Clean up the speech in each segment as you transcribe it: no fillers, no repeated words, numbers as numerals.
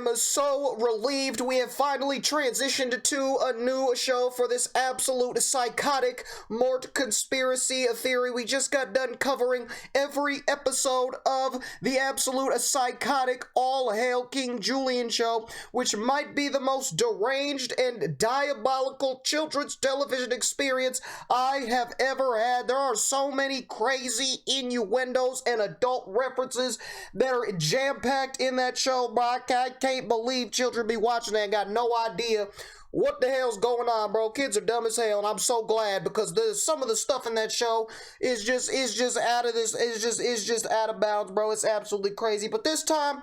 am so relieved we have finally transitioned to a new show for this absolute psychotic Mort conspiracy theory. We just got done covering every episode of the absolute psychotic All Hail King Julian show, which might be the most deranged and diabolical children's television experience I have ever had. There are so many crazy innuendos and adult references that are jam-packed in that show, bro. I can't believe children be watching that and got no idea what the hell's going on, bro. Kids are dumb as hell, and I'm so glad because some of the stuff in that show is just out of this, is just out of bounds, bro. It's absolutely crazy. But this time,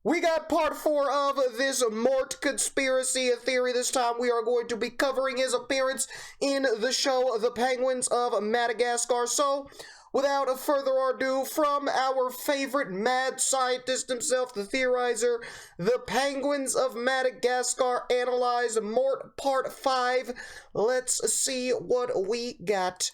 we got part 4 of this Mort conspiracy theory. This time we are going to be covering his appearance in the show The Penguins of Madagascar. So, without further ado, from our favorite mad scientist himself, the theorizer, The Penguins of Madagascar Analyze Mort Part 5. Let's see what we got.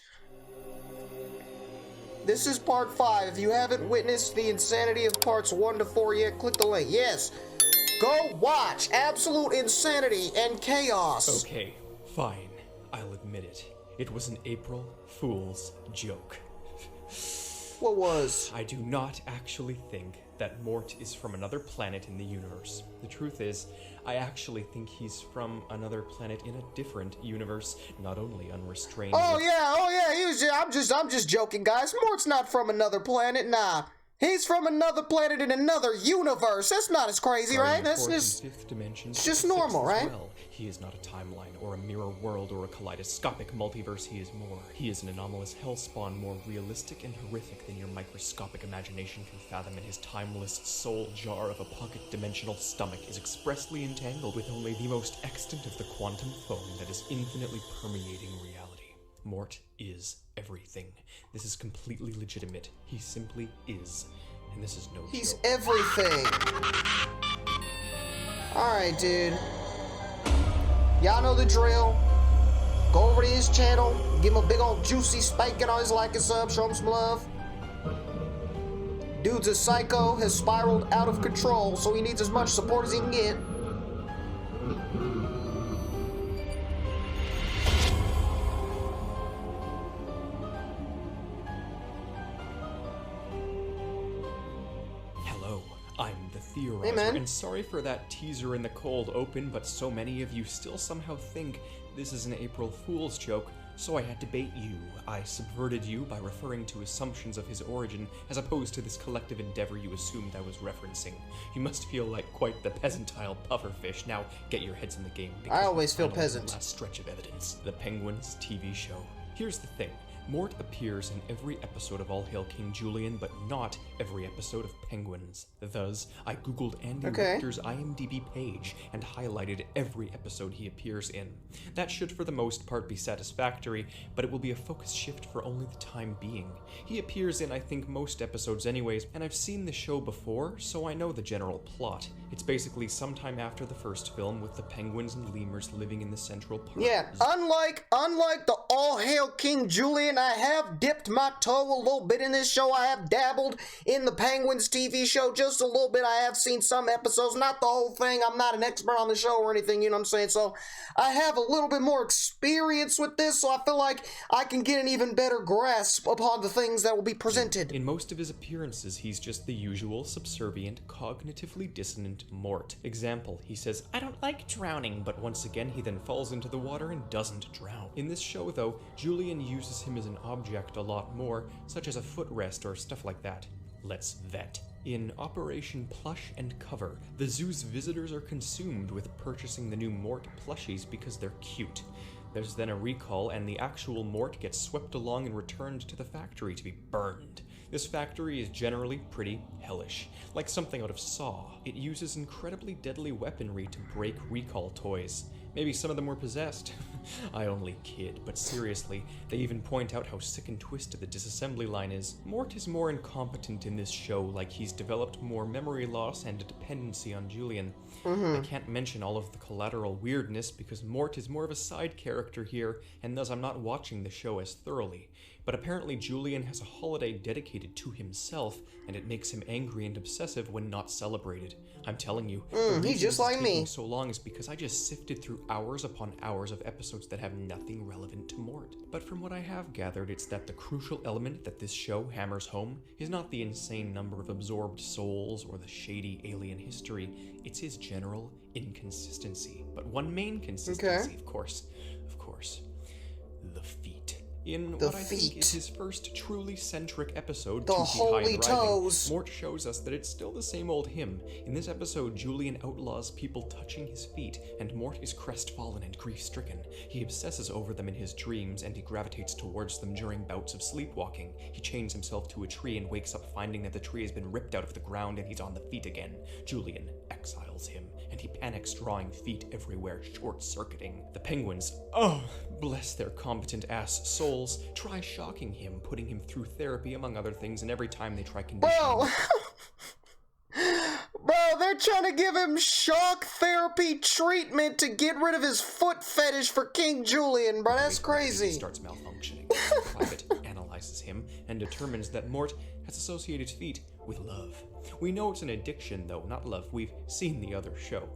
This is Part 5. If you haven't witnessed the insanity of Parts 1 to 4 yet, click the link. Yes, go watch. Absolute insanity and chaos. Okay, fine. I'll admit it. It was an April Fool's joke. What was? I do not actually think that Mort is from another planet in the universe. The truth is, I actually think he's from another planet in a different universe, not only unrestrained. Oh yeah, I'm just joking, guys. Mort's not from another planet, nah. He's from another planet in another universe. That's not as crazy, right? That's just fifth dimension. It's just normal, right? Well, he is not a timeline or a mirror world or a kaleidoscopic multiverse. He is more. He is an anomalous hellspawn, more realistic and horrific than your microscopic imagination can fathom, and his timeless soul jar of a pocket-dimensional stomach is expressly entangled with only the most extant of the quantum foam that is infinitely permeating reality. Mort is everything. This is completely legitimate. He simply is. And this is no joke. He's everything. Alright, dude. Y'all know the drill. Go over to his channel. Give him a big old juicy spanking on his like and sub. Show him some love. Dude's a psycho. Has spiraled out of control. So he needs as much support as he can get. I'm the theorizer, and sorry for that teaser in the cold open, but so many of you still somehow think this is an April Fool's joke, so I had to bait you. I subverted you by referring to assumptions of his origin, as opposed to this collective endeavor you assumed I was referencing. You must feel like quite the peasantile pufferfish. Now, get your heads in the game. I always feel peasant. Last stretch of evidence. The Penguins TV show. Here's the thing. Mort appears in every episode of All Hail King Julian, but not every episode of Penguins. Thus, I googled Andy Richter's IMDb page and highlighted every episode he appears in. That should for the most part be satisfactory, but it will be a focus shift for only the time being. He appears in, I think, most episodes anyways, and I've seen the show before, so I know the general plot. It's basically sometime after the first film, with the penguins and lemurs living in the Central Park. Yeah, unlike the All Hail King Julian, I have dipped my toe a little bit in this show. I have dabbled in the Penguins TV show just a little bit. I have seen some episodes, not the whole thing. I'm not an expert on the show or anything, you know what I'm saying? So I have a little bit more experience with this, so I feel like I can get an even better grasp upon the things that will be presented. In most of his appearances, he's just the usual subservient, cognitively dissonant Mort. Example, he says, "I don't like drowning," but once again he then falls into the water and doesn't drown. In this show, though, Julian uses him as an object a lot more, such as a footrest or stuff like that. Let's vet. In Operation Plush and Cover, the zoo's visitors are consumed with purchasing the new Mort plushies because they're cute. There's then a recall, and the actual Mort gets swept along and returned to the factory to be burned. This factory is generally pretty hellish, like something out of Saw. It uses incredibly deadly weaponry to break recall toys. Maybe some of them were possessed. I only kid, but seriously, they even point out how sick and twisted the disassembly line is. Mort is more incompetent in this show, like he's developed more memory loss and a dependency on Julian. I can't mention all of the collateral weirdness because Mort is more of a side character here, and thus I'm not watching the show as thoroughly. But apparently Julian has a holiday dedicated to himself, and it makes him angry and obsessive when not celebrated. I'm telling you, the reason he's just this is like taking me. so long is because I just sifted through hours upon hours of episodes that have nothing relevant to Mort. But from what I have gathered, it's that the crucial element that this show hammers home is not the insane number of absorbed souls or the shady alien history, it's his general inconsistency. But one main consistency, of course, the feet. In what I think is his first truly centric episode, The 2 Feet High holy and Rising, toes. Mort shows us that it's still the same old him. In this episode, Julian outlaws people touching his feet, and Mort is crestfallen and grief-stricken. He obsesses over them in his dreams, and he gravitates towards them during bouts of sleepwalking. He chains himself to a tree and wakes up finding that the tree has been ripped out of the ground and he's on the feet again. Julian exiles him, and he panics, drawing feet everywhere, short-circuiting. The Penguins, oh, bless their competent ass souls, try shocking him, putting him through therapy among other things, and every time they try conditioning Bro, they're trying to give him shock therapy treatment to get rid of his foot fetish for King Julian, bro. That's He crazy. starts malfunctioning. Private analyzes him and determines that Mort has associated feet with love. We know it's an addiction, though, not love. We've seen the other show.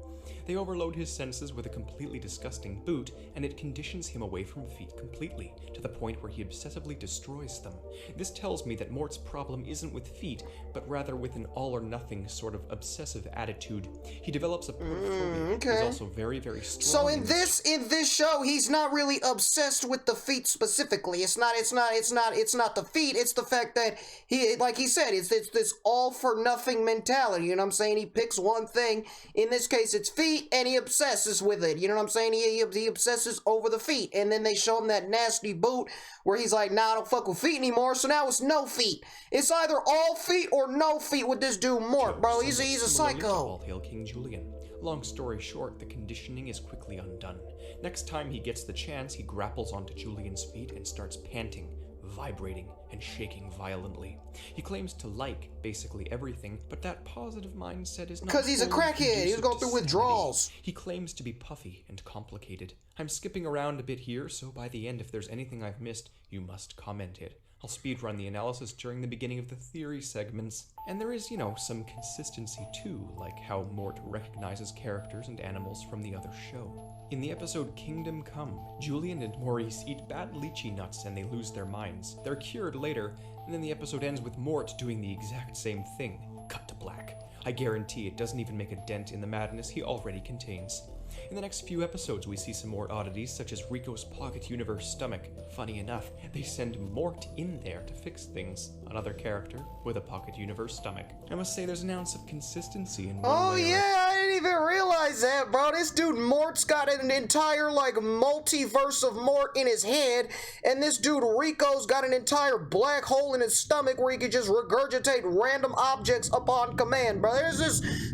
They overload his senses with a completely disgusting boot, and it conditions him away from feet completely, to the point where he obsessively destroys them. This tells me that Mort's problem isn't with feet, but rather with an all-or-nothing sort of obsessive attitude. He develops a phobia. He's also very, very strong. So in this show, he's not really obsessed with the feet specifically. It's not the feet. It's the fact that he, like he said, it's this all-for-nothing mentality. You know what I'm saying? He picks one thing. In this case, it's feet, and he obsesses with it. You know what I'm saying? He obsesses over the feet, and then they show him that nasty boot where he's like, nah, I don't fuck with feet anymore, so now it's no feet. It's either all feet or no feet with this dude Mort, bro. He's a psycho. All hail King Julian. Long story short, the conditioning is quickly undone. Next time he gets the chance, he grapples onto Julian's feet and starts panting, vibrating, and shaking violently. He claims to like basically everything, but that positive mindset is not because he's a crackhead. He's going through withdrawals. He claims to be puffy and complicated. I'm skipping around a bit here, so by the end, if there's anything I've missed, you must comment it. I'll speedrun the analysis during the beginning of the theory segments. And there is, some consistency too, like how Mort recognizes characters and animals from the other show. In the episode Kingdom Come, Julian and Maurice eat bad lychee nuts and they lose their minds. They're cured later, and then the episode ends with Mort doing the exact same thing. Cut to black. I guarantee it doesn't even make a dent in the madness he already contains. In the next few episodes, we see some more oddities, such as Rico's pocket universe stomach. Funny enough, they send Mort in there to fix things. Another character with a pocket universe stomach. I must say there's an ounce of consistency in one way I didn't even realize that, bro. This dude Mort's got an entire, multiverse of Mort in his head, and this dude Rico's got an entire black hole in his stomach where he can just regurgitate random objects upon command, bro.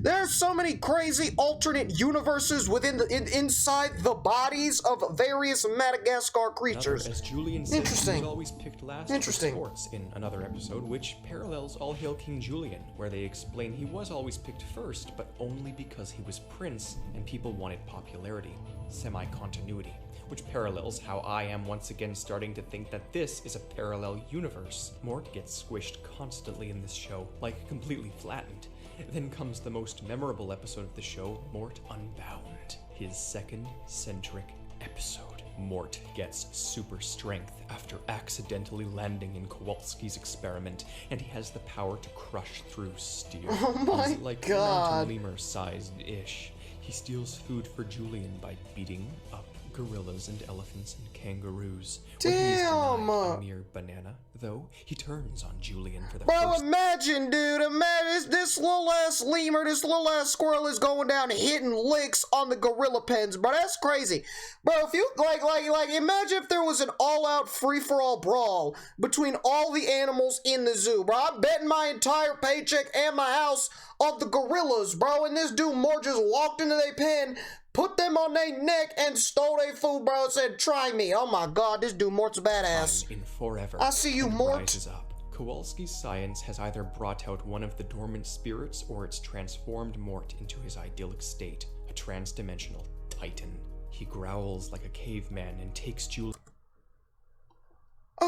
There's so many crazy alternate universes inside the bodies of various Madagascar creatures. As Julian said, he was always picked last for sports in another episode, which parallels All Hail King Julian, where they explain he was always picked first, but only because he was prince and people wanted popularity. Semi-continuity. Which parallels how I am once again starting to think that this is a parallel universe. Mort gets squished constantly in this show, completely flattened. Then comes the most memorable episode of the show, Mort Unbound, his second centric episode. Mort gets super strength after accidentally landing in Kowalski's experiment, and he has the power to crush through steel. Oh my god. Mountain lemur-sized-ish. He steals food for Julian by beating up gorillas and elephants and kangaroos. When he's denied a mere banana, though, he turns on Julian for the first. Imagine, dude, this little ass lemur, this little ass squirrel is going down hitting licks on the gorilla pens, bro. That's crazy. Bro, if you, imagine if there was an all-out free-for-all brawl between all the animals in the zoo, bro. I'm betting my entire paycheck and my house on the gorillas, bro, and this dude Mort just walked into their pen, put them on their neck, and stole their food, bro, and said, try me. Oh my god, this dude Mort's a badass. In forever. I see you, Mort. Rises up. Kowalski's science has either brought out one of the dormant spirits, or it's transformed Mort into his idyllic state, a trans-dimensional titan. He growls like a caveman and takes Julian.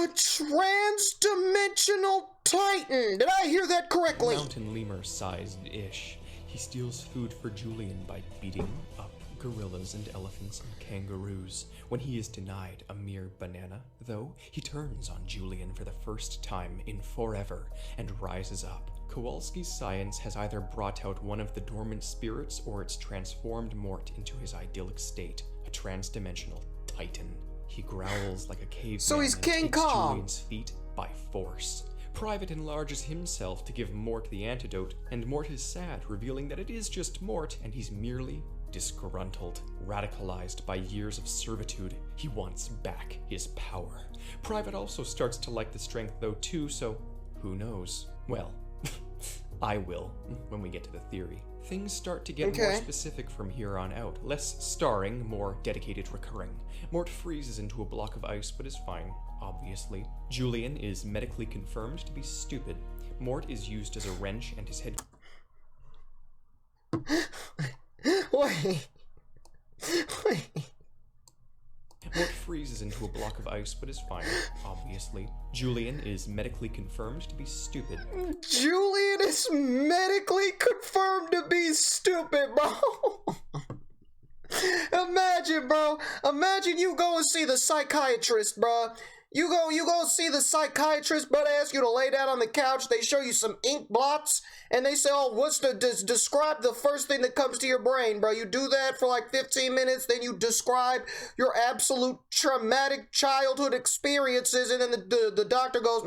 A trans-dimensional titan! Did I hear that correctly? Mountain lemur-sized-ish. He steals food for Julian by beating up gorillas and elephants and kangaroos. When he is denied a mere banana, though, he turns on Julian for the first time in forever and rises up. Kowalski's science has either brought out one of the dormant spirits or it's transformed Mort into his idyllic state, a trans-dimensional titan. He growls like a caveman So he's and King takes Kong. Julian's feet by force. Private enlarges himself to give Mort the antidote, and Mort is sad, revealing that it is just Mort and he's merely disgruntled. Radicalized by years of servitude, he wants back his power. Private also starts to like the strength though too, so who knows? Well, I will when we get to the theory. Things start to get more specific from here on out. Less starring, more dedicated recurring. Mort freezes into a block of ice but is fine, obviously. Julian is medically confirmed to be stupid. Mort is used as a wrench and his head... Wait. Mort freezes into a block of ice but is fine, obviously. Julian is medically confirmed to be stupid. Julian is medically confirmed to be stupid, bro. Imagine, bro. Imagine you go and see the psychiatrist, bro. You go see the psychiatrist, but they ask you to lay down on the couch. They show you some ink blots, and they say, "Oh, what's the describe the first thing that comes to your brain, bro?" You do that for like 15 minutes, then you describe your absolute traumatic childhood experiences, and then the doctor goes,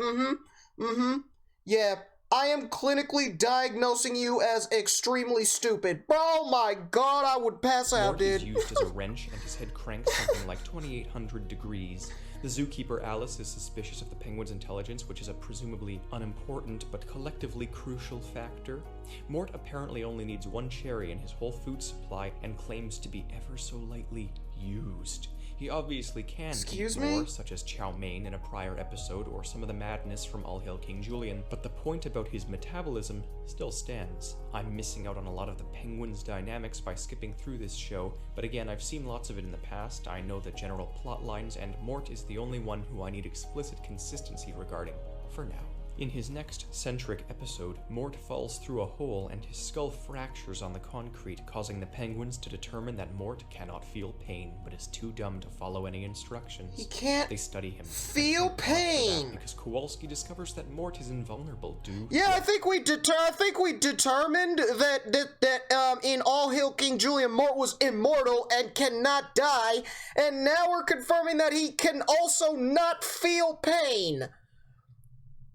yeah, I am clinically diagnosing you as extremely stupid. Oh my god, I would pass out, Mort is dude. used as a wrench, and his head cranks something like 2,800 degrees. The zookeeper Alice is suspicious of the penguin's intelligence, which is a presumably unimportant but collectively crucial factor. Mort apparently only needs one cherry in his whole food supply and claims to be ever so lightly used. He obviously can eat more, such as chow mein in a prior episode or some of the madness from All Hail King Julian, but the point about his metabolism still stands. I'm missing out on a lot of the penguin's dynamics by skipping through this show, but again, I've seen lots of it in the past. I know the general plot lines, and Mort is the only one who I need explicit consistency regarding, for now. In his next centric episode, Mort falls through a hole and his skull fractures on the concrete, causing the penguins to determine that Mort cannot feel pain, but is too dumb to follow any instructions. He can't They study him. feel pain Because Kowalski discovers that Mort is invulnerable due... Yeah, I think we determined that in All Hail King Julian, Mort was immortal and cannot die, and now we're confirming that he can also not feel pain.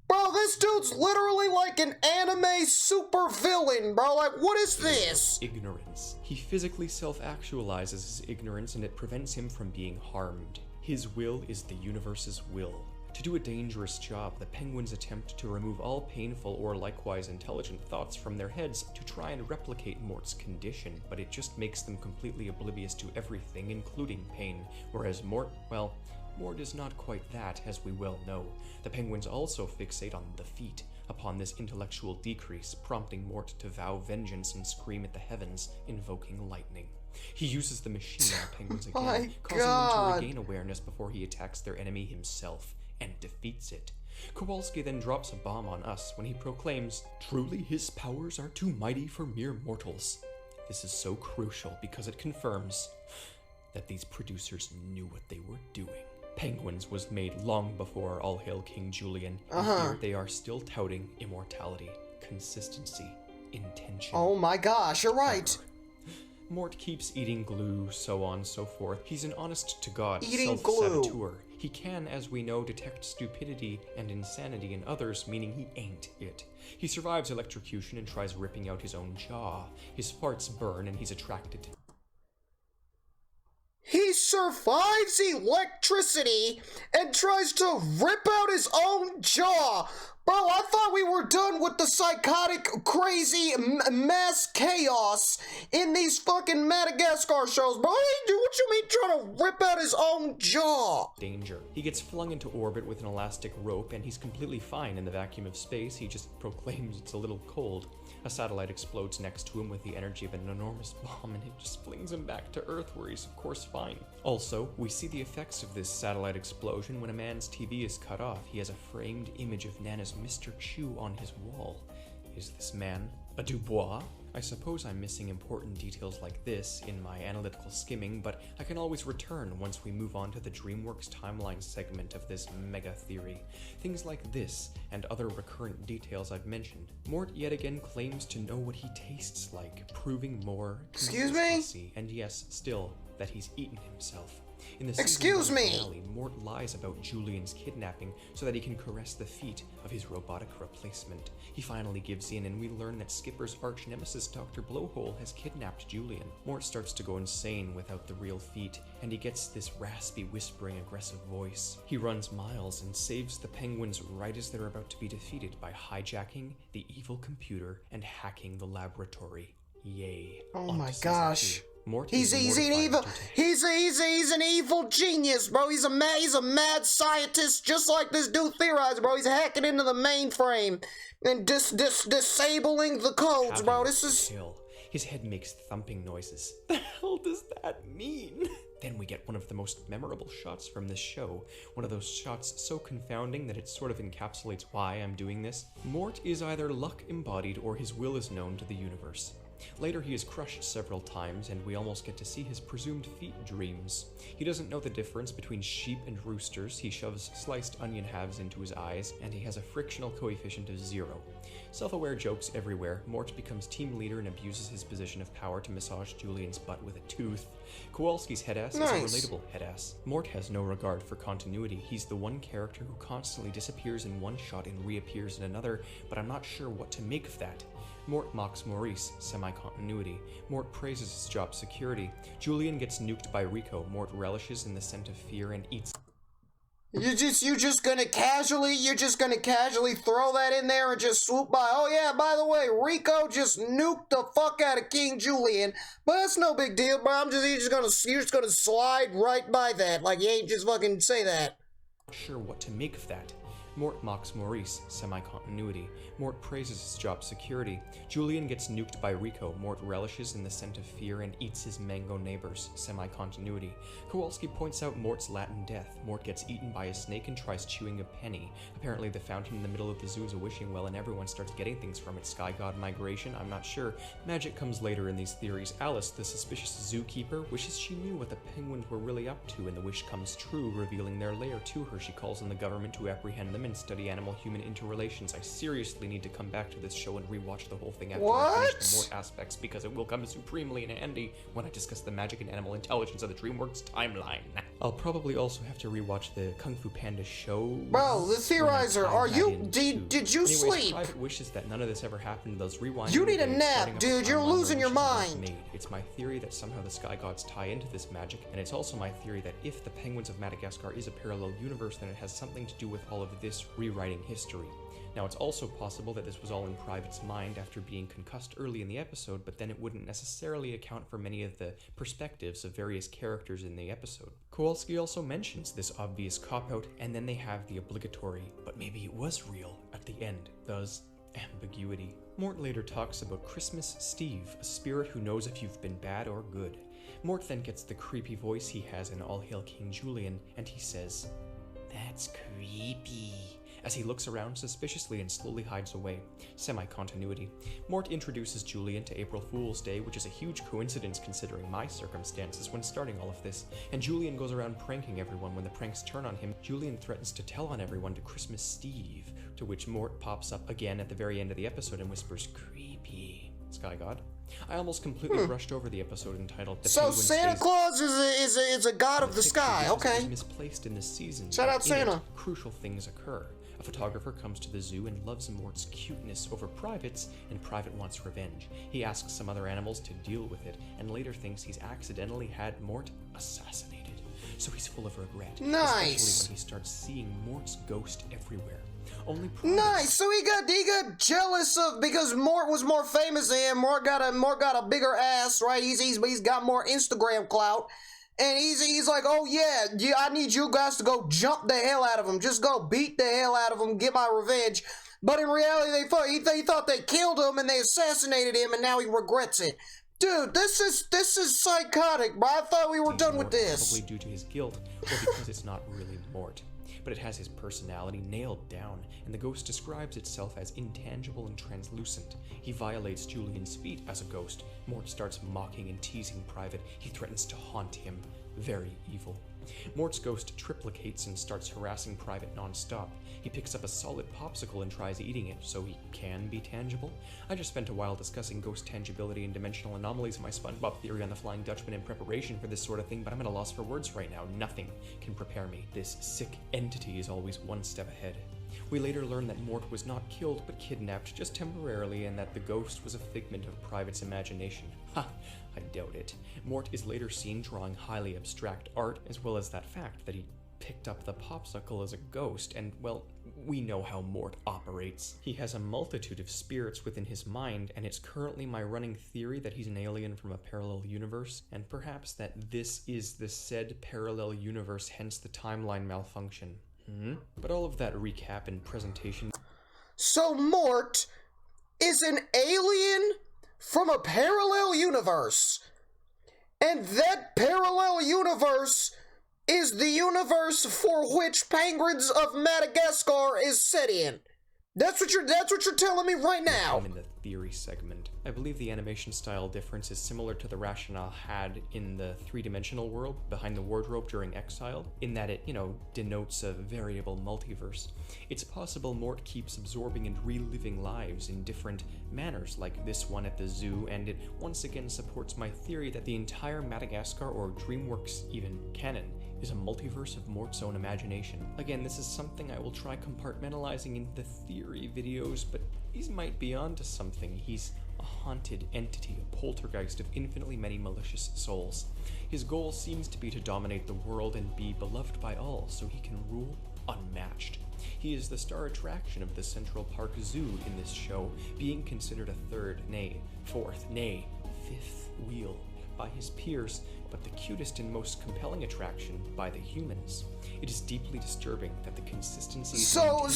Bro, this dude's literally like an anime super villain, bro. Like, what is this? Ignorance. He physically self-actualizes his ignorance, and it prevents him from being harmed. His will is the universe's will. To do a dangerous job, the penguins attempt to remove all painful or likewise intelligent thoughts from their heads to try and replicate Mort's condition, but it just makes them completely oblivious to everything, including pain, whereas Mort, well, Mort is not quite that, as we well know. The penguins also fixate on the feet, upon this intellectual decrease, prompting Mort to vow vengeance and scream at the heavens, invoking lightning. He uses the machine on the penguins again, causing them to regain awareness before he attacks their enemy himself, and defeats it. Kowalski then drops a bomb on us when he proclaims, "Truly his powers are too mighty for mere mortals." This is so crucial because it confirms that these producers knew what they were doing. Penguins was made long before All Hail King Julian, and here they are still touting immortality, consistency, intention. Oh my gosh, you're right. Mort keeps eating glue, so on and so forth. He's an honest-to-God glue. He can, as we know, detect stupidity and insanity in others, meaning he ain't it. He survives electrocution and tries ripping out his own jaw. His farts burn and he's attracted to... He survives electricity and tries to rip out his own jaw. Bro, I thought we were done with the psychotic, crazy mass chaos in these fucking Madagascar shows, bro. What you mean trying to rip out his own jaw? Danger. He gets flung into orbit with an elastic rope, and he's completely fine in the vacuum of space. He just proclaims it's a little cold. A satellite explodes next to him with the energy of an enormous bomb, and it just flings him back to Earth, where he's of course fine. Also, we see the effects of this satellite explosion when a man's TV is cut off. He has a framed image of Nana's Mr. Chew on his wall. Is this man a Dubois? I suppose I'm missing important details like this in my analytical skimming, but I can always return once we move on to the DreamWorks timeline segment of this mega theory. Things like this, and other recurrent details I've mentioned. Mort yet again claims to know what he tastes like, proving more consistency, and yes, still, that he's eaten himself. In the season finale, Mort lies about Julian's kidnapping so that he can caress the feet of his robotic replacement. He finally gives in, and we learn that Skipper's arch nemesis Dr. Blowhole has kidnapped Julian. Mort starts to go insane without the real feet, and he gets this raspy, whispering, aggressive voice. He runs miles and saves the Penguins right as they're about to be defeated by hijacking the evil computer and hacking the laboratory. Yay. Oh my gosh. Mort he's an evil genius, bro. He's a mad scientist, just like this dude theorized, bro. He's hacking into the mainframe and disabling the codes, bro. This is... His head makes thumping noises. The hell does that mean? Then we get one of the most memorable shots from this show. One of those shots so confounding that it sort of encapsulates why I'm doing this. Mort is either luck embodied or his will is known to the universe. Later, he is crushed several times, and we almost get to see his presumed feet dreams. He doesn't know the difference between sheep and roosters, he shoves sliced onion halves into his eyes, and he has a frictional coefficient of 0. Self-aware jokes everywhere, Mort becomes team leader and abuses his position of power to massage Julian's butt with a tooth. Kowalski's headass is a relatable headass. Mort has no regard for continuity. He's the one character who constantly disappears in one shot and reappears in another, but I'm not sure what to make of that. Mort mocks Maurice, semi-continuity. Mort praises his job security. Julian gets nuked by Rico. Mort relishes in the scent of fear and eats. You're just gonna casually throw that in there and just swoop by. Oh yeah, by the way, Rico just nuked the fuck out of King Julian, but that's no big deal, bro. You're just gonna slide right by that, like you ain't just fucking say that. Not sure what to make of that. Mort mocks Maurice, semi-continuity. Mort praises his job security. Julian gets nuked by Rico. Mort relishes in the scent of fear and eats his mango neighbors, semi-continuity. Kowalski points out Mort's Latin death. Mort gets eaten by a snake and tries chewing a penny. Apparently the fountain in the middle of the zoo is a wishing well and everyone starts getting things from it. Sky god migration? I'm not sure. Magic comes later in these theories. Alice, the suspicious zookeeper, wishes she knew what the penguins were really up to, and the wish comes true, revealing their lair to her. She calls on the government to apprehend them and study animal-human interrelations. I seriously need to come back to this show and rewatch the whole thing after I finish the Mort aspects, because it will come supremely in handy when I discuss the magic and animal intelligence of the DreamWorks timeline. I'll probably also have to rewatch the Kung Fu Panda show. Bro, the theorizer, are you... Did you sleep? Private wishes that none of this ever happened. Those rewinding... You need a nap, dude. You're losing your mind. It's my theory that somehow the Sky Gods tie into this magic, and it's also my theory that if the Penguins of Madagascar is a parallel universe, then it has something to do with all of this rewriting history. Now, it's also possible that this was all in Private's mind after being concussed early in the episode, but then it wouldn't necessarily account for many of the perspectives of various characters in the episode. Kowalski also mentions this obvious cop-out, and then they have the obligatory, but maybe it was real, at the end, thus ambiguity. Mort later talks about Christmas Steve, a spirit who knows if you've been bad or good. Mort then gets the creepy voice he has in All Hail King Julian, and he says, "That's creepy," as he looks around suspiciously and slowly hides away. Semi-continuity. Mort introduces Julian to April Fool's Day, which is a huge coincidence considering my circumstances when starting all of this, and Julian goes around pranking everyone. When the pranks turn on him, Julian threatens to tell on everyone to Christmas Steve, to which Mort pops up again at the very end of the episode and whispers, "Creepy, Sky God." I almost completely brushed over the episode entitled "The Penguin Santa Claus is a god of the sky. Okay. Is misplaced in this season. Shout out Santa. Crucial things occur. A photographer comes to the zoo and loves Mort's cuteness over Private's, and Private wants revenge. He asks some other animals to deal with it, and later thinks he's accidentally had Mort assassinated. So he's full of regret. Nice. Especially when he starts seeing Mort's ghost everywhere. Only nice. So he got jealous of, because Mort was more famous than him. Mort got a bigger ass, right? He's got more Instagram clout. And he's like, oh yeah, I need you guys to go jump the hell out of him. Just go beat the hell out of him, get my revenge. but in reality they thought they killed him and they assassinated him, and now he regrets it. Dude, this is psychotic, bro. I thought we were done with this. Probably due to his guilt, or because it's not really Mort. But it has his personality nailed down, and the ghost describes itself as intangible and translucent. He violates Julian's feet as a ghost. Mort starts mocking and teasing Private. He threatens to haunt him. Very evil. Mort's ghost triplicates and starts harassing Private non-stop. He picks up a solid popsicle and tries eating it, so he can be tangible. I just spent a while discussing ghost tangibility and dimensional anomalies in my SpongeBob theory on the Flying Dutchman in preparation for this sort of thing, but I'm at a loss for words right now. Nothing can prepare me. This sick entity is always one step ahead. We later learn that Mort was not killed, but kidnapped just temporarily, and that the ghost was a figment of Private's imagination. Ha! I doubt it. Mort is later seen drawing highly abstract art, as well as that fact that he picked up the popsicle as a ghost, and, well, we know how Mort operates. He has a multitude of spirits within his mind, and it's currently my running theory that he's an alien from a parallel universe, and perhaps that this is the said parallel universe, hence the timeline malfunction. But all of that recap and presentation... So Mort is an alien from a parallel universe, and that parallel universe is the universe for which Penguins of Madagascar is set in. That's what you're telling me right now. I'm in the theory segment. I believe the animation style difference is similar to the rationale had in the three-dimensional world behind the wardrobe during Exile, in that it, denotes a variable multiverse. It's possible Mort keeps absorbing and reliving lives in different manners, like this one at the zoo, and it once again supports my theory that the entire Madagascar, or DreamWorks even canon, is a multiverse of Mort's own imagination. Again, this is something I will try compartmentalizing in the theory videos, but he might be onto something. He's a haunted entity, a poltergeist of infinitely many malicious souls. His goal seems to be to dominate the world and be beloved by all, so he can rule unmatched. He is the star attraction of the Central Park Zoo in this show, being considered a third, nay, fourth, nay, fifth wheel by his peers, but the cutest and most compelling attraction by the humans. It is deeply disturbing that the consistency... So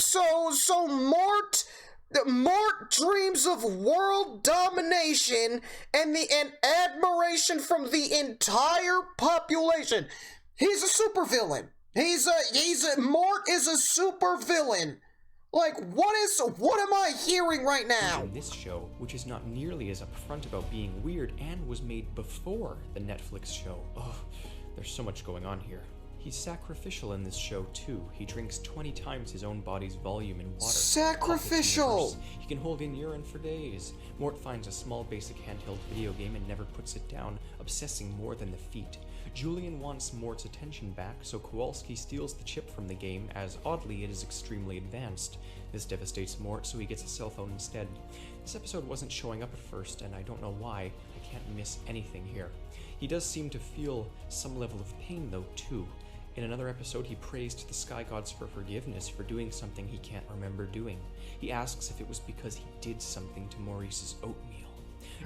Mort dreams of world domination and admiration from the entire population. He's a supervillain. Mort is a supervillain. Like, what am I hearing right now? In this show, which is not nearly as upfront about being weird and was made before the Netflix show. Oh, there's so much going on here. He's sacrificial in this show too. He drinks 20 times his own body's volume in water. Sacrificial! He can hold in urine for days. Mort finds a small basic handheld video game and never puts it down, obsessing more than the feat. Julian wants Mort's attention back, so Kowalski steals the chip from the game, as oddly it is extremely advanced. This devastates Mort, so he gets a cell phone instead. This episode wasn't showing up at first, and I don't know why. I can't miss anything here. He does seem to feel some level of pain though, too. In another episode, he prays to the sky gods for forgiveness for doing something he can't remember doing. He asks if it was because he did something to Maurice's oatmeal.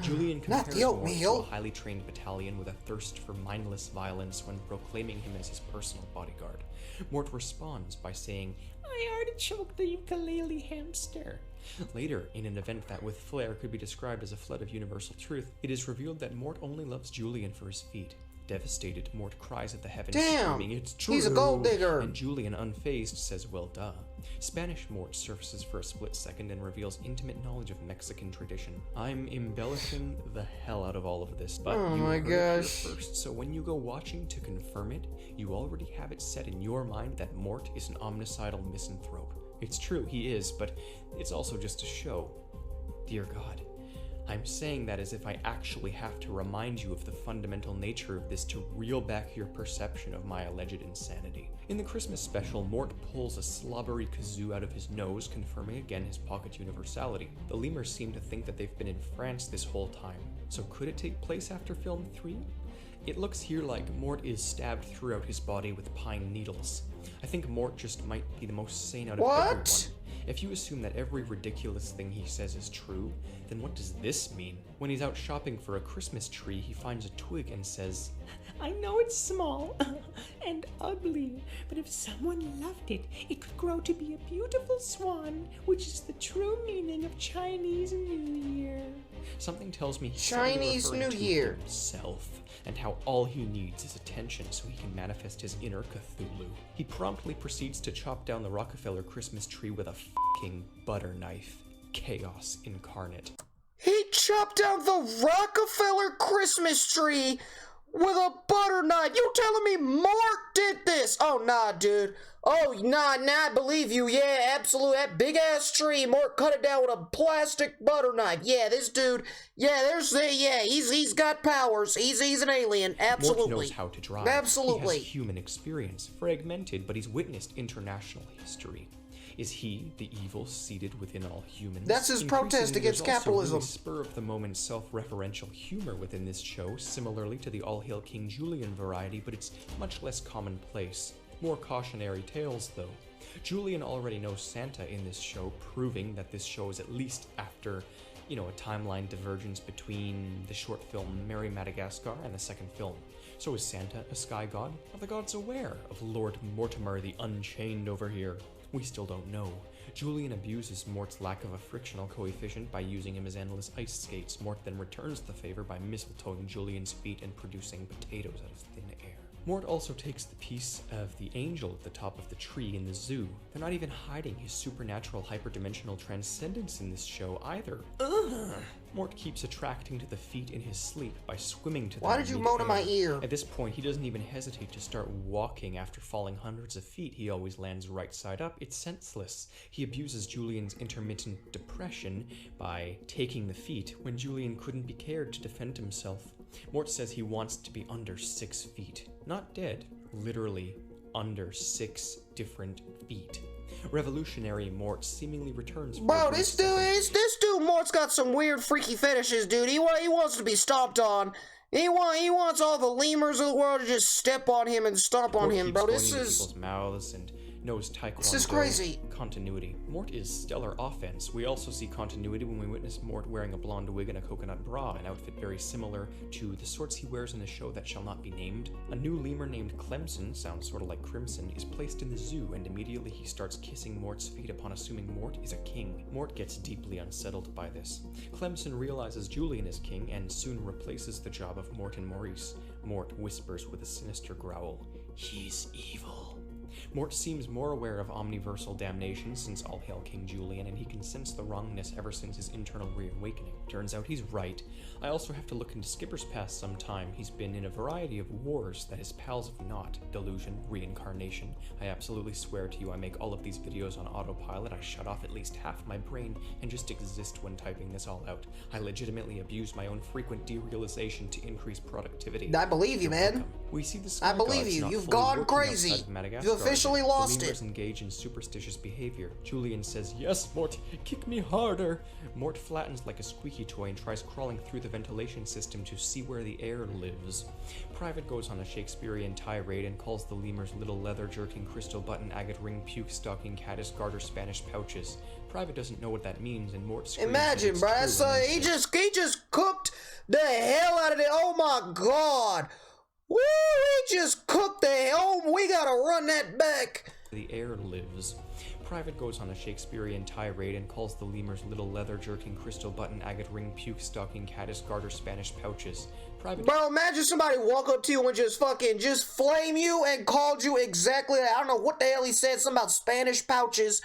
Julian compares Mort to a highly trained battalion with a thirst for mindless violence when proclaiming him as his personal bodyguard. Mort responds by saying, "I already choked the ukulele hamster." Later, in an event that with flair could be described as a flood of universal truth, it is revealed that Mort only loves Julian for his feat. Devastated, Mort cries at the heavens, screaming, "It's true!" He's a gold digger! And Julian, unfazed, says, "Well, duh." Spanish Mort surfaces for a split second and reveals intimate knowledge of Mexican tradition. I'm embellishing the hell out of all of this, but you heard it here first, so when you go watching to confirm it, you already have it set in your mind that Mort is an omnicidal misanthrope. It's true, he is, but it's also just a show. Dear God. I'm saying that as if I actually have to remind you of the fundamental nature of this to reel back your perception of my alleged insanity. In the Christmas special, Mort pulls a slobbery kazoo out of his nose, confirming again his pocket universality. The lemurs seem to think that they've been in France this whole time. So could it take place after film 3? It looks here like Mort is stabbed throughout his body with pine needles. I think Mort just might be the most sane out of everyone. If you assume that every ridiculous thing he says is true, then what does this mean? When he's out shopping for a Christmas tree, he finds a twig and says, I know it's small and ugly, but if someone loved it, it could grow to be a beautiful swan, which is the true meaning of Chinese New Year. Something tells me he's Chinese referring New to Year. himself, and how all he needs is attention so he can manifest his inner Cthulhu. He promptly proceeds to chop down the Rockefeller Christmas tree with a fucking butter knife. Chaos incarnate. He chopped down the Rockefeller Christmas tree with a butter knife. You telling me Mort did this? Oh, nah, dude. Oh, nah, I believe you. Yeah, absolutely. That big-ass tree, Mort cut it down with a plastic butter knife. Yeah, this dude, he's got powers. He's an alien. Absolutely. Mort knows how to drive. Absolutely. He has human experience, fragmented, but he's witnessed international history. Is he the evil seated within all humans? That's his protest against capitalism. There's also really spur-of-the-moment self-referential humor within this show, similarly to the All Hail King Julian variety, but it's much less commonplace. More cautionary tales, though. Julian already knows Santa in this show, proving that this show is at least after, a timeline divergence between the short film Merry Madagascar and the second film. So is Santa a sky god? Are the gods aware of Lord Mortimer the Unchained over here? We still don't know. Julian abuses Mort's lack of a frictional coefficient by using him as endless ice skates. Mort then returns the favor by mistletoeing Julian's feet and producing potatoes out of thin air. Mort also takes the piece of the angel at the top of the tree in the zoo. They're not even hiding his supernatural hyperdimensional transcendence in this show either. Ugh. Mort keeps attracting to the feet in his sleep by swimming to them. Why did you moan in my ear? At this point, he doesn't even hesitate to start walking after falling hundreds of feet. He always lands right side up. It's senseless. He abuses Julian's intermittent depression by taking the feet when Julian couldn't be cared to defend himself. Mort says he wants to be under 6 feet. Not dead, literally under 6 different feet. Revolutionary Mort seemingly returns. Bro, this dude Mort's got some weird freaky fetishes, dude. He wants to be stomped on. He wants all the lemurs of the world to just step on him and stomp on him, bro. This is people's mouths and knows taekwondo. This is crazy. Continuity. Mort is stellar offense. We also see continuity when we witness Mort wearing a blonde wig and a coconut bra, an outfit very similar to the sorts he wears in the show that shall not be named. A new lemur named Clemson, sounds sort of like Crimson, is placed in the zoo, and immediately he starts kissing Mort's feet upon assuming Mort is a king. Mort gets deeply unsettled by this. Clemson realizes Julian is king and soon replaces the job of Mort and Maurice. Mort whispers with a sinister growl, "He's evil." Mort seems more aware of omniversal damnation since All Hail King Julian, and he can sense the wrongness ever since his internal reawakening. Turns out he's right. I also have to look into Skipper's past sometime. He's been in a variety of wars that his pals have not. Delusion, reincarnation. I absolutely swear to you I make all of these videos on autopilot. I shut off at least half my brain and just exist when typing this all out. I legitimately abuse my own frequent derealization to increase productivity. I believe you, man. We see the I believe gods you. not You've fully gone working crazy. outside of Madagascar. You've officially lost the lemurs it. Engage in superstitious behavior. Julian says, "Yes, Mort, kick me harder." Mort flattens like a squeaky toy and tries crawling through the ventilation system to see where the air lives. Private goes on a Shakespearean tirade and calls the lemurs little leather jerking, crystal button, agate ring, puke stocking, caddis garter, Spanish pouches. Private doesn't know what that means, and Mort screams. Imagine, bro. He just cooked the hell out of it. Oh my god. Woo! He just cooked the hell. We gotta run that back. The air lives. Private goes on a Shakespearean tirade and calls the lemurs little leather jerking, crystal button, agate ring, puke stocking, caddis garter, Spanish pouches. Private. Bro, imagine somebody walk up to you and just flame you and called you exactly that. I don't know what the hell he said, something about Spanish pouches.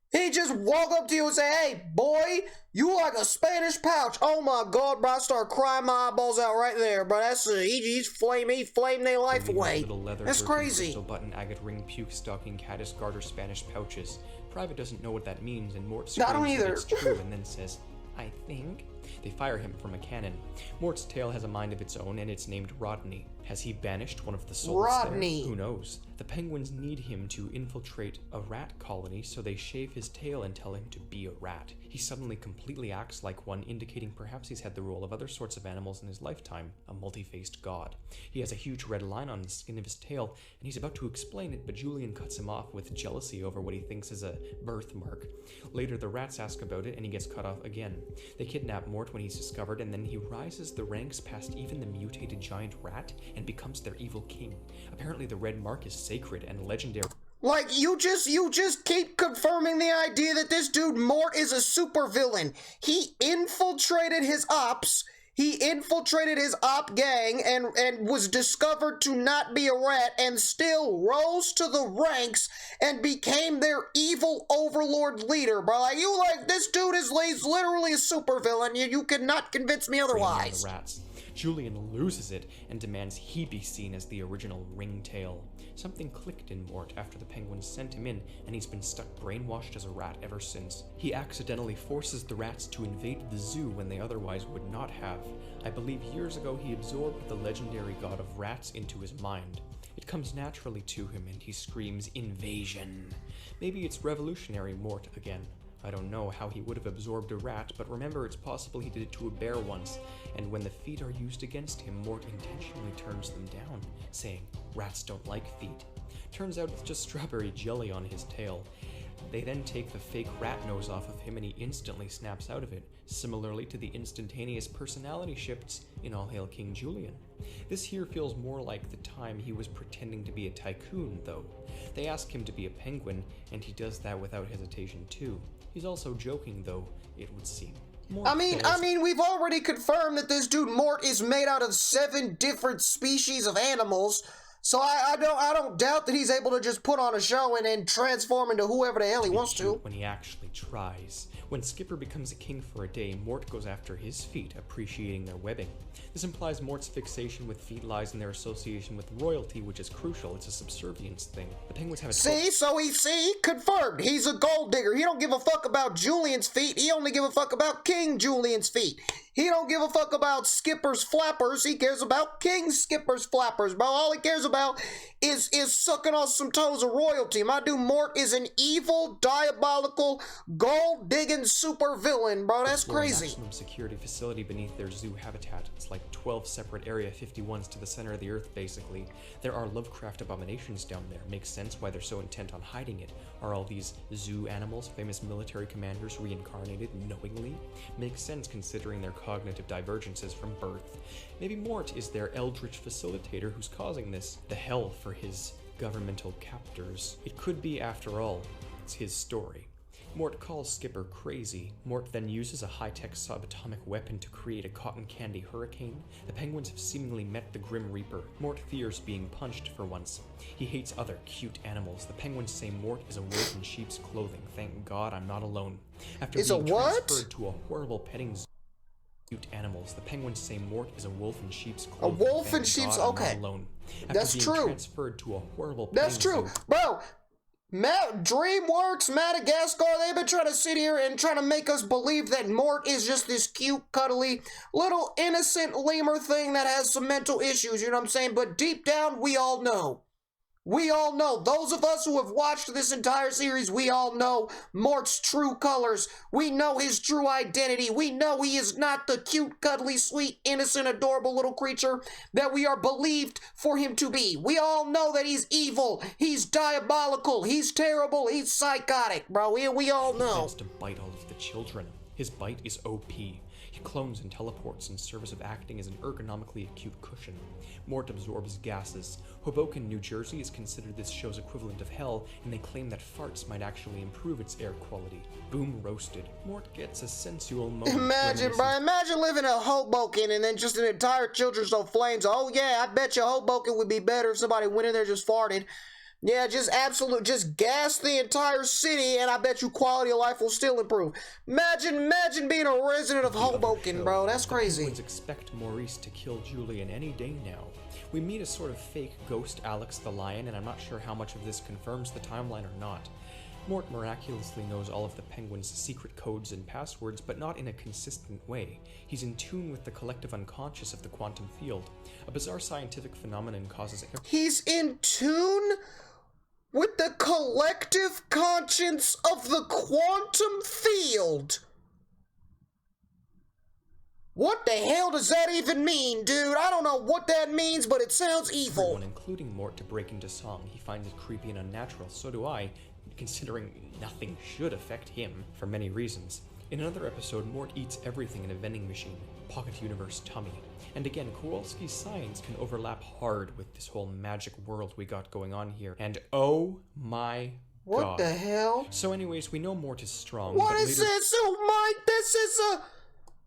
He just walk up to you and say, "Hey, boy, you like a Spanish pouch." Oh my god, bro, I start crying my eyeballs out right there, bro. That's he flamed their life away. That's crazy. Crystal button, agate ring, puke stocking, caddis garter, Spanish pouches. Private doesn't know what that means, and Mort screams I don't that either. it's true and then says, "I think." They fire him from a cannon. Mort's tail has a mind of its own, and it's named Rodney. Has he banished one of the souls Rodney. there? Who knows? The penguins need him to infiltrate a rat colony, so they shave his tail and tell him to be a rat. He suddenly completely acts like one, indicating perhaps he's had the role of other sorts of animals in his lifetime, a multi-faced god. He has a huge red line on the skin of his tail, and he's about to explain it, but Julian cuts him off with jealousy over what he thinks is a birthmark. Later, the rats ask about it, and he gets cut off again. They kidnap Mort Mort when he's discovered, and then he rises the ranks past even the mutated giant rat and becomes their evil king. Apparently the red mark is sacred and legendary. Like, you just keep confirming the idea that this dude Mort is a supervillain. He infiltrated his ops. He infiltrated his op gang and was discovered to not be a rat and still rose to the ranks and became their evil overlord leader, bro. Like, this dude is literally a supervillain. You cannot convince me otherwise. The rats. Julian loses it and demands he be seen as the original ringtail. Something clicked in Mort after the Penguins sent him in, and he's been stuck brainwashed as a rat ever since. He accidentally forces the rats to invade the zoo when they otherwise would not have. I believe years ago he absorbed the legendary god of rats into his mind. It comes naturally to him and he screams, "Invasion!" Maybe it's revolutionary Mort again. I don't know how he would have absorbed a rat, but remember it's possible he did it to a bear once, and when the feet are used against him, Mort intentionally turns them down, saying, "Rats don't like feet." Turns out it's just strawberry jelly on his tail. They then take the fake rat nose off of him and he instantly snaps out of it, similarly to the instantaneous personality shifts in All Hail King Julian. This here feels more like the time he was pretending to be a tycoon, though. They ask him to be a penguin, and he does that without hesitation too. He's also joking, though, it would seem. I mean, we've already confirmed that this dude Mort is made out of 7 different species of animals, so I don't doubt that he's able to just put on a show and then transform into whoever the hell he wants to. When he actually tries. When Skipper becomes a king for a day, Mort goes after his feet, appreciating their webbing. This implies Mort's fixation with feet lies in their association with royalty, which is crucial. It's a subservience thing. The Penguins have a See, confirmed. He's a gold digger. He don't give a fuck about Julian's feet. He only give a fuck about King Julian's feet. He don't give a fuck about Skipper's flappers. He cares about King Skipper's flappers, bro. All he cares about is sucking on some toes of royalty. My dude Mort is an evil, diabolical, gold-digging super villain, bro. That's crazy. Maximum security facility beneath their zoo habitat. It's like 12 separate Area 51s to the center of the earth, basically. There are Lovecraft abominations down there. Makes sense why they're so intent on hiding it. Are all these zoo animals famous military commanders reincarnated knowingly? Makes sense considering their cognitive divergences from birth. Maybe Mort is their eldritch facilitator who's causing this. The hell for his governmental captors. It could be, after all, it's his story. Mort calls Skipper crazy. Mort then uses a high-tech subatomic weapon to create a cotton candy hurricane. The Penguins have seemingly met the Grim Reaper. Mort fears being punched for once. He hates other cute animals. The Penguins say Mort is a wolf in sheep's clothing. Thank God I'm not alone. After being transferred to a horrible petting zoo, cute animals. The Penguins say Mort is a wolf in sheep's clothing. A wolf in sheep's, okay. Alone. That's true. Transferred to a horrible That's true, bro. DreamWorks, Madagascar, they've been trying to sit here and trying to make us believe that Mort is just this cute, cuddly, little innocent lemur thing that has some mental issues, you know what I'm saying? But deep down, we all know. We all know. Those of us who have watched this entire series, we all know Mort's true colors. We know his true identity. We know he is not the cute, cuddly, sweet, innocent, adorable little creature that we are believed for him to be. We all know that he's evil. He's diabolical. He's terrible. He's psychotic, bro. We all know. He tends to bite all of the children. His bite is OP. He clones and teleports in service of acting as an ergonomically acute cushion. Mort absorbs gases. Hoboken, New Jersey is considered this show's equivalent of hell, and they claim that farts might actually improve its air quality. Boom roasted. Mort gets a sensual moment. Imagine, bro. Imagine living in Hoboken and then just an entire children's show flames. Oh yeah, I bet you Hoboken would be better if somebody went in there and just farted. Yeah, just gas the entire city, and I bet you quality of life will still improve. Imagine being a resident of Hoboken, bro. That's crazy. The Penguins expect Maurice to kill Julian any day now. We meet a sort of fake ghost Alex the Lion, and I'm not sure how much of this confirms the timeline or not. Mort miraculously knows all of the Penguins' secret codes and passwords, but not in a consistent way. He's in tune with the collective unconscious of the quantum field. A bizarre scientific phenomenon causes... He's in tune with the collective conscience of the quantum field. What the hell does that even mean, dude? I don't know what that means, but it sounds evil. Everyone, including Mort, to break into song. He finds it creepy and unnatural. So do I, considering nothing should affect him for many reasons. In another episode, Mort eats everything in a vending machine, Pocket Universe tummy. And again, Kowalski's science can overlap hard with this whole magic world we got going on here. And oh my What god. the hell? So anyways, we know Mort is strong. What but is later... this? Oh my, this is a...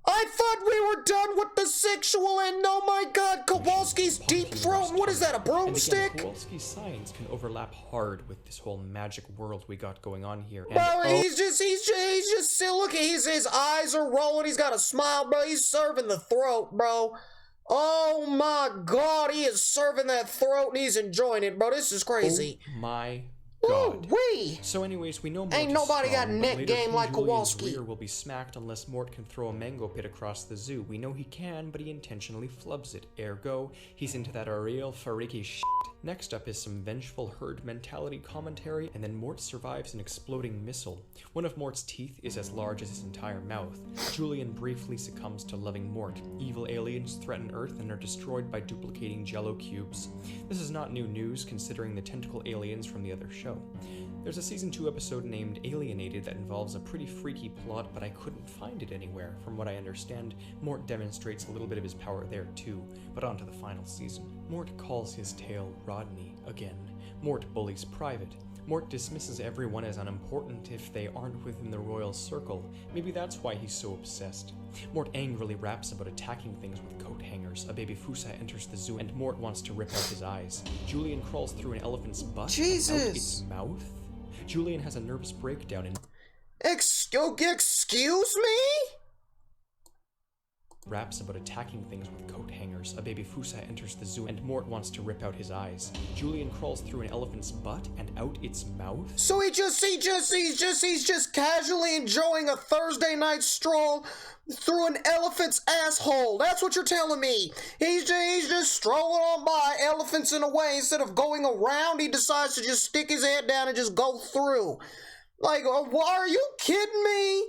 I thought we were done with the sexual and oh my god, Kowalski's deep throat. What is that, a broomstick? And again, Kowalski's science can overlap hard with this whole magic world we got going on here. And Bro, he's just look at his eyes are rolling, he's got a smile, bro. He's serving the throat, bro. Oh my god, he is serving that throat and he's enjoying it, bro. This is crazy. Oh my God. Ooh-wee. So anyways, we know Mort ain't is nobody strong, got net but game King like Julian's Kowalski. rear will be smacked unless Mort can throw a mango pit across the zoo. We know he can, but he intentionally flubs it. Ergo, he's into that real freaky shit. Next up is some vengeful herd mentality commentary, and then Mort survives an exploding missile. One of Mort's teeth is as large as his entire mouth. Julian briefly succumbs to loving Mort. Evil aliens threaten Earth and are destroyed by duplicating jello cubes. This is not new news considering the tentacle aliens from the other show. There's a season 2 episode named Alienated that involves a pretty freaky plot, but I couldn't find it anywhere. From what I understand, Mort demonstrates a little bit of his power there too, but on to the final season. Mort calls his tail Rodney again. Mort bullies Private. Mort dismisses everyone as unimportant if they aren't within the royal circle. Maybe that's why he's so obsessed. Mort angrily raps about attacking things with coat hangers. A baby Fusa enters the zoo and Mort wants to rip out his eyes. Julian crawls through an elephant's butt and out its mouth. Julian has a nervous breakdown and excuse me? raps about attacking things with coat hangers. A baby Fusa enters the zoo and Mort wants to rip out his eyes. Julian crawls through an elephant's butt and out its mouth. So he's just casually enjoying a Thursday night stroll through an elephant's asshole. That's what you're telling me. He's just strolling on by elephants in a way. Instead of going around, he decides to just stick his head down and just go through. Like, are you kidding me?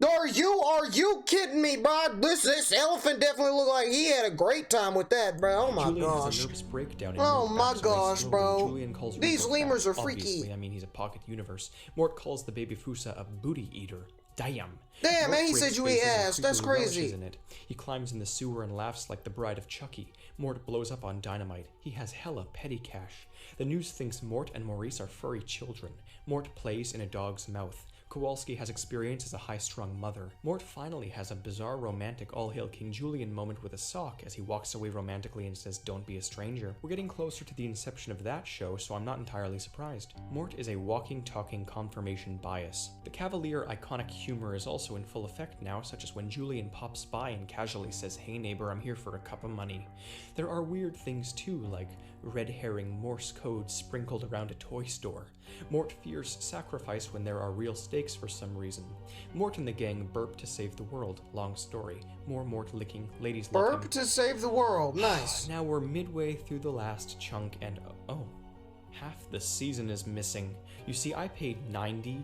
Are you kidding me, bro? This elephant definitely looked like he had a great time with that, bro. Oh my Julian gosh. has a nervous breakdown Oh my gosh, bro. Julian calls These Rico lemurs fat. are freaky. Obviously, I mean, he's a pocket universe. Mort calls the baby Fusa a booty eater. Damn. Damn, Mort man, he breaks said you eat faces and ass. That's creepily crazy. relishes in it. He climbs in the sewer and laughs like the bride of Chucky. Mort blows up on dynamite. He has hella petty cash. The news thinks Mort and Maurice are furry children. Mort plays in a dog's mouth. Kowalski has experience as a high-strung mother. Mort finally has a bizarre romantic all-hail King Julian moment with a sock as he walks away romantically and says, "Don't be a stranger." We're getting closer to the inception of that show, so I'm not entirely surprised. Mort is a walking, talking confirmation bias. The cavalier, iconic humor is also in full effect now, such as when Julian pops by and casually says, "Hey neighbor, I'm here for a cup of money." There are weird things too, like red herring Morse code sprinkled around a toy store. Mort fears sacrifice when there are real stakes for some reason. Mort and the gang burp to save the world. Long story. More Mort licking. Ladies love him. Burp to save the world. Nice. Now we're midway through the last chunk and oh, half the season is missing. You see, I paid $90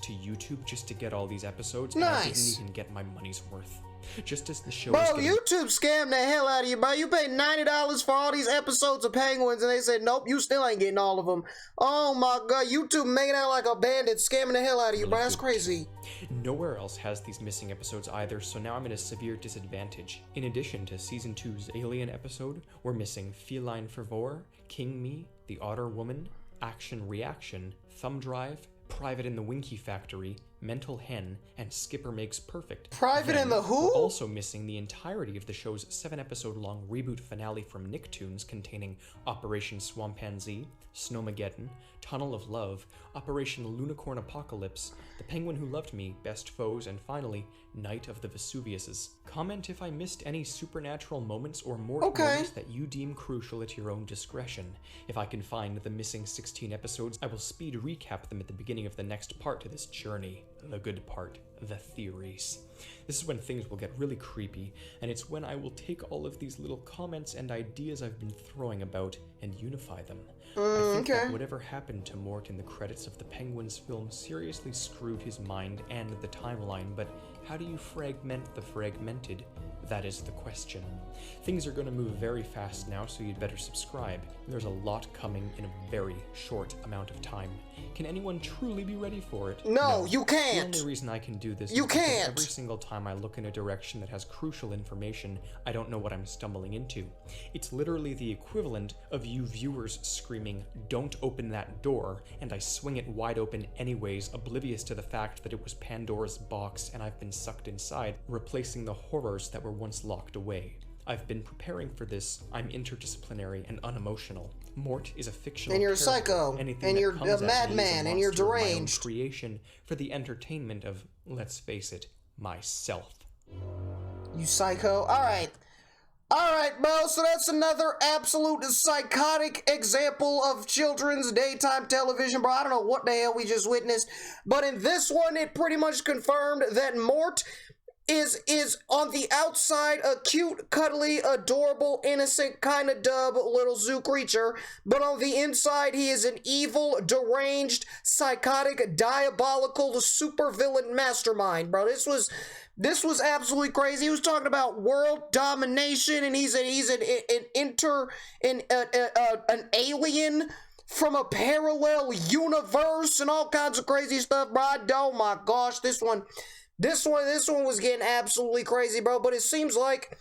to YouTube just to get all these episodes, and I didn't even get my money's worth. Just as the show is getting... YouTube scammed the hell out of you, bro. You paid $90 for all these episodes of Penguins, and they said, nope, you still ain't getting all of them. Oh my god, YouTube making out like a bandit, scamming the hell out of you, bro. That's crazy. Nowhere else has these missing episodes either, so now I'm at a severe disadvantage. In addition to Season 2's Alien episode, we're missing Feline Fervor, King Me, The Otter Woman, Action Reaction, Thumb Drive, Private in the Winky Factory, Mental Hen, and Skipper Makes Perfect. Private in the who? We're also missing the entirety of the show's 7-episode-long reboot finale from Nicktoons containing Operation Swampanzee, Snowmageddon, Tunnel of Love, Operation Lunicorn Apocalypse, The Penguin Who Loved Me, Best Foes, and finally, Night of the Vesuviuses. Comment if I missed any supernatural moments or Mort moments that you deem crucial at your own discretion. If I can find the missing 16 episodes, I will speed recap them at the beginning of the next part to this journey. The good part, the theories. This is when things will get really creepy, and it's when I will take all of these little comments and ideas I've been throwing about and unify them. I think that whatever happened to Mort in the credits of the Penguins film seriously screwed his mind and the timeline, but how do you fragment the fragmented? That is the question. Things are going to move very fast now, so you'd better subscribe. There's a lot coming in a very short amount of time. Can anyone truly be ready for it? No, you can't. The only reason I can do this You is because can't. every single time I look in a direction that has crucial information, I don't know what I'm stumbling into. It's literally the equivalent of you viewers screaming, "Don't open that door," and I swing it wide open anyways, oblivious to the fact that it was Pandora's box and I've been sucked inside, replacing the horrors that were once locked away. I've been preparing for this. I'm interdisciplinary and unemotional. Mort is a fictional And you're a character. psycho, Anything and that you're comes a at me is madman, and you're monster of my own deranged. creation for the entertainment of, let's face it, myself. You psycho. Alright, bro, so that's another absolute psychotic example of children's daytime television, bro. I don't know what the hell we just witnessed, but in this one, it pretty much confirmed that Mort is on the outside a cute, cuddly, adorable, innocent, kind of dub little zoo creature, but on the inside he is an evil, deranged, psychotic, diabolical, supervillain mastermind, bro. This was absolutely crazy. He was talking about world domination, and he's an alien from a parallel universe and all kinds of crazy stuff, bro. Oh my gosh, this one was getting absolutely crazy, bro. But it seems like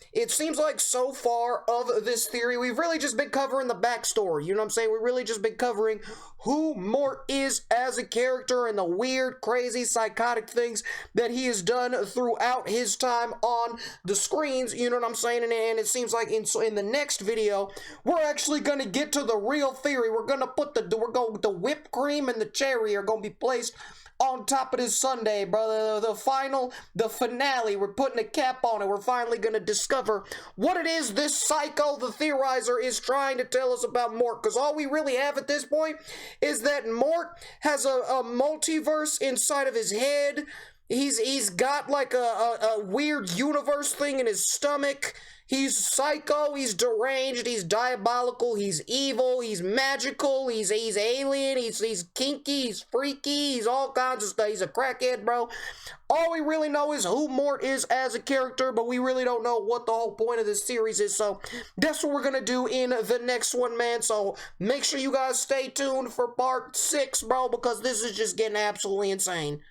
so far of this theory, we've really just been covering the backstory. You know what I'm saying? We've really just been covering who Mort is as a character and the weird, crazy, psychotic things that he has done throughout his time on the screens. You know what I'm saying? And it seems like in the next video, we're actually gonna get to the real theory. We're gonna put the whipped cream and the cherry are gonna be placed on top of this Sunday, brother. The finale, we're putting a cap on it. We're finally gonna discover what it is this psycho, the theorizer, is trying to tell us about Mort. Because all we really have at this point is that Mort has a multiverse inside of his head. He's got like a weird universe thing in his stomach. He's psycho, he's deranged, he's diabolical, he's evil, he's magical, he's alien, he's kinky, he's freaky, he's all kinds of stuff. He's a crackhead, bro. All we really know is who Mort is as a character, but we really don't know what the whole point of this series is. So that's what we're gonna do in the next one, man. So make sure you guys stay tuned for part 6, bro, because this is just getting absolutely insane.